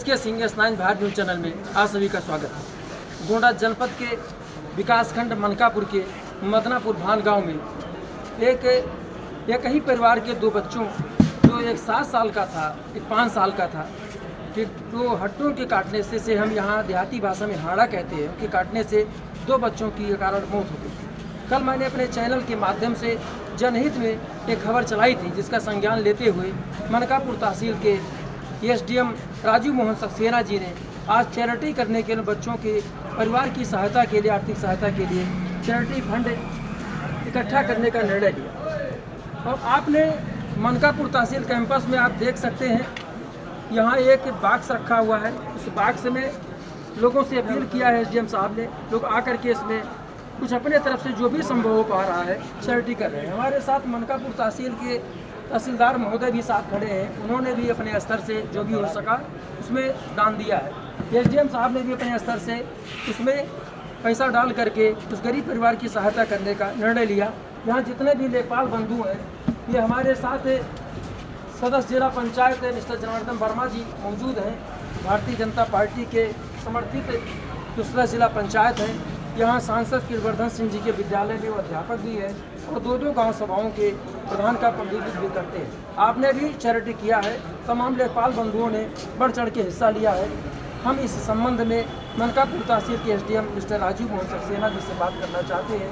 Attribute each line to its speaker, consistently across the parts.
Speaker 1: SK singers 9 Bharat news channel में आप सभी का स्वागत है। गोंडा जनपद के विकासखंड मनकापुर के मदनापुर भान गांव में एक ही परिवार के दो बच्चों, जो एक 7 साल का था, एक 5 साल का था, कि दो हड्डियों के काटने से हम यहाँ देहाती भाषा में हाड़ा कहते हैं, उनके काटने से दो बच्चों की कारण मौत हो गई। कल मैंने अपने चैनल के माध्यम से जनहित में एक खबर चलाई थी, जिसका संज्ञान लेते हुए मनकापुर तहसील के SDM राजू मोहन सक्सेना जी ने आज चैरिटी करने के लिए बच्चों के परिवार की सहायता के लिए, आर्थिक सहायता के लिए चैरिटी फंड इकट्ठा करने का निर्णय लिया। और आपने मनकापुर तहसील कैंपस में आप देख सकते हैं, यहाँ एक बॉक्स रखा हुआ है। उस बॉक्स में लोगों से अपील किया है SDM साहब ने, लोग आकर के इसमें कुछ अपने तरफ से जो भी संभव हो पा रहा है चैरिटी कर रहे हैं। हमारे साथ मनकापुर तहसील के तहसीलदार महोदय भी साथ खड़े हैं, उन्होंने भी अपने स्तर से जो भी हो सका उसमें दान दिया है। SDM साहब ने भी अपने स्तर से उसमें पैसा डाल करके उस गरीब परिवार की सहायता करने का निर्णय लिया। यहाँ जितने भी लेखपाल बंधु हैं, ये हमारे साथ सदस्य जिला पंचायत मिस्टर जनार्दन वर्मा जी मौजूद हैं, भारतीय जनता पार्टी के समर्थित दूसरा जिला पंचायत है। यहाँ सांसद कीर्तिवर्धन सिंह जी के विद्यालय में वो अध्यापक भी है और दो गांव सभाओं के प्रधान का प्रतिनिधित्व भी करते हैं। आपने भी चैरिटी किया है, तमाम लेखपाल बंधुओं ने बढ़ चढ़ के हिस्सा लिया है। हम इस संबंध में मनकापुर तहसील के SDM मिस्टर राजू मोहन सक्सेना जी से बात करना चाहते हैं।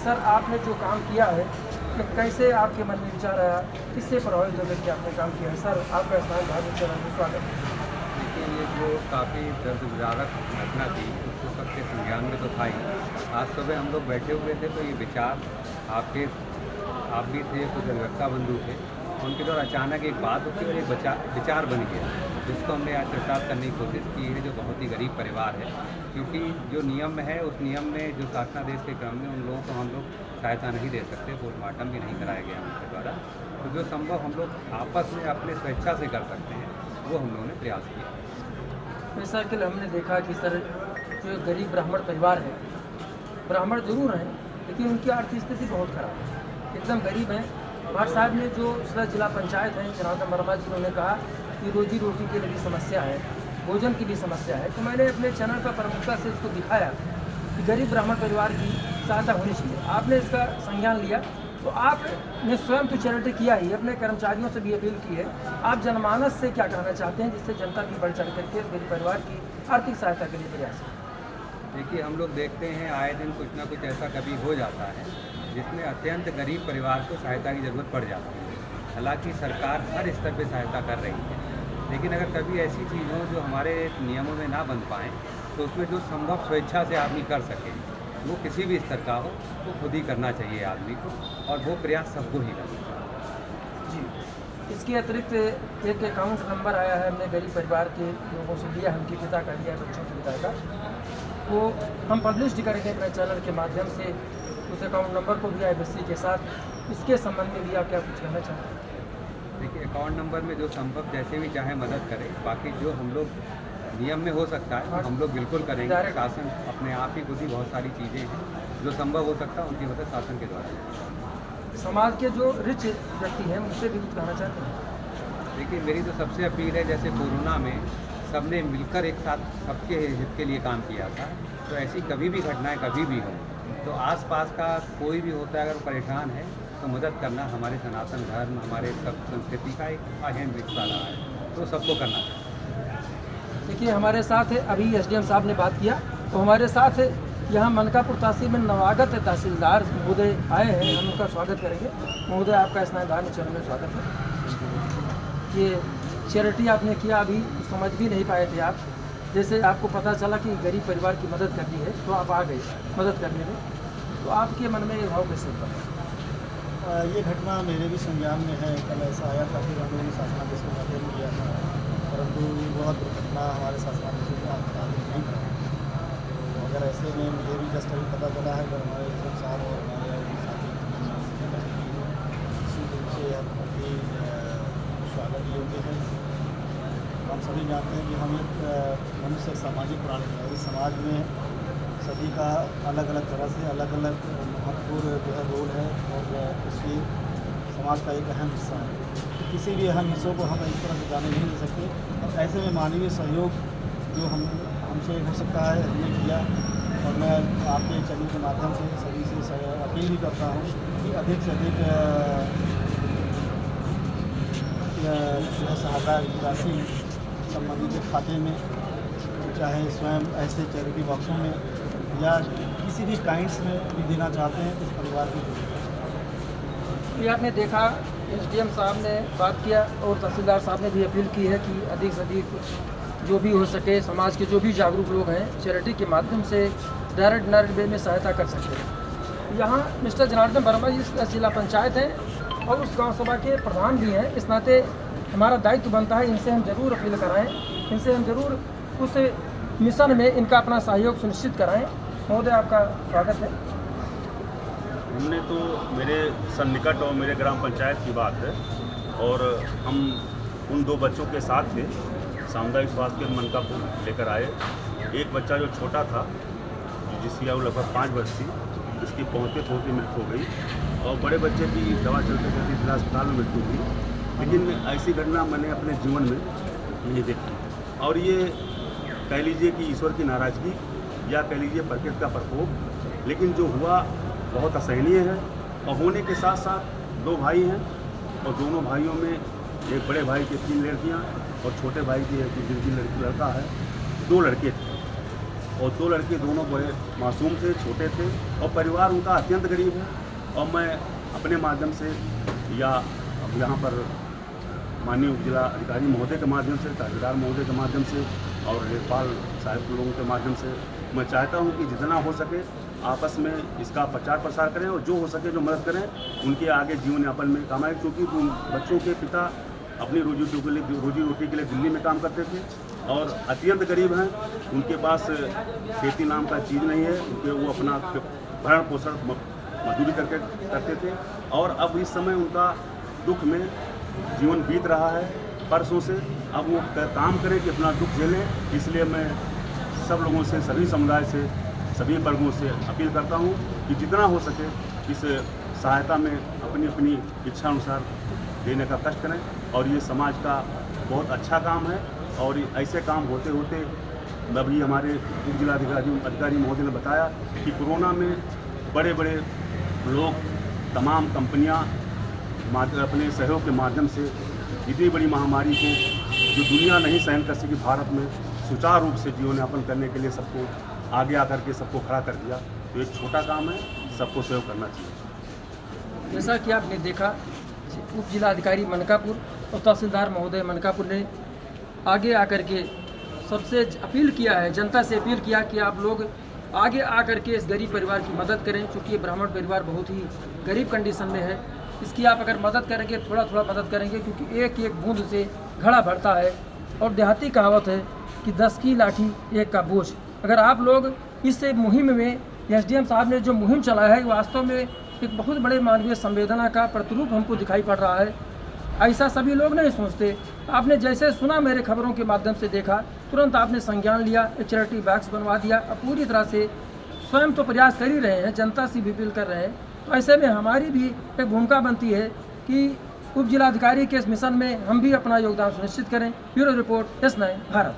Speaker 1: सर, आपने जो काम किया है, कैसे आपके मन में विचार आया, किससे प्रभावित होकर के आपने काम किया है? सर, आपका स्थान भारत चैनल में स्वागत है।
Speaker 2: देखिए, ये जो काफ़ी दर्दनाक घटना थी, उसको सबके संज्ञान में तो था ही। आज सुबह हम लोग बैठे हुए थे तो ये विचार आप भी थे, कुछ अधिवक्ता बंधु थे, उनके द्वारा अचानक एक बात होती और एक विचार बन गया, जिसको हमने आज चर्चा करने की कोशिश की है, जो बहुत ही गरीब परिवार है। क्योंकि जो नियम है, उस नियम में जो शासनादेश के क्रम में उन लोगों को हम लोग सहायता नहीं दे सकते, पोस्टमार्टम भी नहीं कराया गया उनके द्वारा। तो जो संभव हम लोग आपस में अपने स्वेच्छा से कर सकते हैं, वो हम लोगों ने प्रयास किया।
Speaker 1: जैसा कि हमने देखा कि सर, जो गरीब ब्राह्मण परिवार है, ब्राह्मण जरूर हैं लेकिन उनकी आर्थिक स्थिति बहुत खराब है, एकदम गरीब हैं। भाट साहब ने जो दूसरा जिला पंचायत है जनार्दन वर्मा जी, उन्होंने कहा कि रोजी रोटी की भी समस्या है, भोजन की भी समस्या है। तो मैंने अपने चैनल पर प्रमुखता से इसको दिखाया कि गरीब ब्राह्मण परिवार की सहायता होनी चाहिए। आपने इसका संज्ञान लिया, तो आपने स्वयं तो चैरिटी किया ही, अपने कर्मचारियों से भी अपील की है। आप जनमानस से क्या कहना चाहते हैं, जिससे जनता भी बढ़ चढ़ करके गरीब परिवार की आर्थिक सहायता के लिए प्रयास करें?
Speaker 2: देखिए, हम लोग देखते हैं आए दिन कुछ ना कुछ ऐसा कभी हो जाता है जिसमें अत्यंत गरीब परिवार को सहायता की ज़रूरत पड़ जाती है। हालांकि सरकार हर स्तर पर सहायता कर रही है, लेकिन अगर कभी ऐसी चीज़ हो जो हमारे नियमों में ना बन पाएँ, तो उसमें जो संभव स्वेच्छा से आदमी कर सके, वो किसी भी स्तर का हो, तो खुद ही करना चाहिए आदमी को, और वो प्रयास सबको ही करना चाहिए।
Speaker 1: जी, इसके अतिरिक्त एक अकाउंट नंबर आया है, हमने गरीब परिवार के लोगों से लिया, उनके पिता का लिया, बच्चों के पिता का, वो हम पब्लिश करेंगे अपने चैनल के माध्यम से। उस अकाउंट नंबर को भी IBC के साथ, इसके संबंध में भी आप क्या कुछ कहना चाहते हैं?
Speaker 2: देखिए, अकाउंट नंबर में जो संभव जैसे भी चाहे मदद करें, बाकी जो हम लोग नियम में हो सकता है हम लोग बिल्कुल करेंगे। शासन अपने आप ही खुद ही बहुत सारी चीज़ें हैं जो संभव हो सकता है, उनकी मदद शासन के द्वारा।
Speaker 1: समाज के जो रिच व्यक्ति हैं, उनसे भी कुछ कहना चाहते हैं?
Speaker 2: देखिए, मेरी तो सबसे अपील है, जैसे कोरोना में सबने मिलकर एक साथ सबके हित के लिए काम किया था, तो ऐसी कभी भी घटनाएं कभी भी हो, तो आसपास का कोई भी होता है अगर परेशान है, तो मदद करना हमारे सनातन धर्म, हमारे सब संस्कृति का एक अहम हिस्सा रहा है, तो सबको करना चाहिए।
Speaker 1: देखिए, हमारे साथ अभी SDM साहब ने बात किया, तो हमारे साथ यहाँ मनकापुर तहसील में नवागत तहसीलदार महोदय आए हैं, हम उनका स्वागत करेंगे। महोदय, आपका स्नान धार्मिक चैनल में स्वागत है। ये चैरिटी आपने किया, अभी समझ भी नहीं पाए थे आप, जैसे आपको पता चला कि गरीब परिवार की मदद करनी है, तो आप आ गए मदद करने में, तो आपके मन में ये भाव कैसे होता?
Speaker 3: ये घटना मेरे भी संज्ञान में है। कल ऐसा आया था कि हम लोगों ने शासनादेश में अध्ययन किया था, परंतु वह दुर्घटना हमारे शासनादेश में नहीं था। तो अगर ऐसे में मुझे भी जस्ट अभी पता चला है, अगर हमारे SDM साहब और हमारे साथी निश्चित रूप से हम काफ़ी स्वागत योग्य है। हम सभी जानते हैं कि हम एक मनुष्य सामाजिक प्राणी है। इस समाज में सभी का अलग अलग तरह से अलग अलग महत्वपूर्ण जो है रोल है, और उसकी समाज का एक अहम हिस्सा है। तो किसी भी अहम हिस्सों को हम इस तरह से जाने नहीं दे सकते, और ऐसे में मानवीय सहयोग जो हमसे हो सकता है हमने किया। और मैं आपके चैनल के माध्यम से सभी से अपील भी करता हूँ कि अधिक से अधिक सहायता राशि संबंधित के खाते में, चाहे स्वयं ऐसे चैरिटी बॉक्सों में या किसी भी काइंड्स में भी देना चाहते हैं, इस परिवार की।
Speaker 1: ये आपने देखा एसडीएम साहब ने बात किया और तहसीलदार साहब ने भी अपील की है कि अधिक से अधिक जो भी हो सके समाज के जो भी जागरूक लोग हैं चैरिटी के माध्यम से डायरेक्ट वे में सहायता कर सकते हैं। यहाँ मिस्टर जनार्दन वर्मा जी जिला पंचायत हैं और उस गांव सभा के प्रधान भी हैं। इस नाते हमारा दायित्व बनता है इनसे हम जरूर अपील कराएं, इनसे हम जरूर उस मिशन में इनका अपना सहयोग सुनिश्चित कराएं। महोदय आपका स्वागत है।
Speaker 4: हमने तो मेरे सन्निकट और मेरे ग्राम पंचायत की बात है, और हम उन 2 बच्चों के साथ थे, सामुदायिक स्वास्थ्य केंद्र मनकापुर लेकर आए। एक बच्चा जो छोटा था, जिसकी आयु लगभग 5 वर्ष थी, उसकी पहुँचते मृत्यु हो गई, और बड़े बच्चे की दवा चलते चलते जिला अस्पताल में मृत्यु हुई। लेकिन ऐसी घटना मैंने अपने जीवन में नहीं देखी, और ये कह लीजिए कि ईश्वर की नाराज़गी या कह लीजिए प्रकृति का प्रकोप, लेकिन जो हुआ बहुत असहनीय है। और होने के साथ साथ 2 भाई हैं, और दोनों भाइयों में एक बड़े भाई की 3 लड़कियां और छोटे भाई की लड़का है, 2 लड़के थे, और 2 लड़के दोनों बड़े मासूम थे, छोटे थे, और परिवार उनका अत्यंत गरीब है। और मैं अपने माध्यम से या यहाँ पर माननीय उप जिला अधिकारी महोदय के माध्यम से, तहसीलदार महोदय के माध्यम से और लेखपाल साहब के लोगों के माध्यम से मैं चाहता हूँ कि जितना हो सके आपस में इसका प्रचार प्रसार करें, और जो हो सके जो मदद करें उनके आगे जीवन यापन में काम आए। क्योंकि बच्चों के पिता अपनी रोजी रोटी के लिए दिल्ली में काम करते थे और अत्यंत गरीब हैं, उनके पास खेती नाम का चीज़ नहीं है, उनके वो अपना भरण पोषण मजदूरी करते थे, और अब इस समय उनका दुख में जीवन बीत रहा है परसों से। अब वो काम करें कि अपना दुख झेलें। इसलिए मैं सब लोगों से, सभी समुदाय से, सभी वर्गों से अपील करता हूँ कि जितना हो सके इस सहायता में अपनी अपनी इच्छा अनुसार देने का कष्ट करें। और ये समाज का बहुत अच्छा काम है, और ऐसे काम होते होते अभी हमारे उप जिलाधिकारी महोदय ने बताया कि कोरोना में बड़े बड़े लोग, तमाम कंपनियां अपने सहयोग के माध्यम से इतनी बड़ी महामारी को जो दुनिया नहीं सहन कर सकी, भारत में सुचारू रूप से जीवन यापन करने के लिए सबको आगे आकर के सबको खड़ा कर दिया। तो एक छोटा काम है, सबको सहयोग करना चाहिए।
Speaker 1: जैसा कि आपने देखा उप जिलाधिकारी मनकापुर और तहसीलदार महोदय मनकापुर ने आगे आकर के सबसे अपील किया है, जनता से अपील किया कि आप लोग आगे आकर के इस गरीब परिवार की मदद करें, क्योंकि ये ब्राह्मण परिवार बहुत ही गरीब कंडीशन में है। इसकी आप अगर मदद करेंगे, थोड़ा थोड़ा मदद करेंगे, क्योंकि एक एक बूंद से घड़ा भरता है। और देहाती कहावत है कि 10 की लाठी 1 का बोझ। अगर आप लोग इस मुहिम में, एसडीएम साहब ने जो मुहिम चलाया है, वास्तव में एक बहुत बड़े मानवीय संवेदना का प्रतिरूप हमको दिखाई पड़ रहा है। ऐसा सभी लोग नहीं सोचते। आपने जैसे सुना, मेरे खबरों के माध्यम से देखा, तुरंत आपने संज्ञान लिया, एक चैरिटी बॉक्स बनवा दिया। अब पूरी तरह से स्वयं तो प्रयास कर ही रहे हैं, जनता से भी अपील कर रहे हैं। तो ऐसे में हमारी भी एक भूमिका बनती है कि उप जिलाधिकारी के इस मिशन में हम भी अपना योगदान सुनिश्चित करें। Bureau report, S9 Bharat.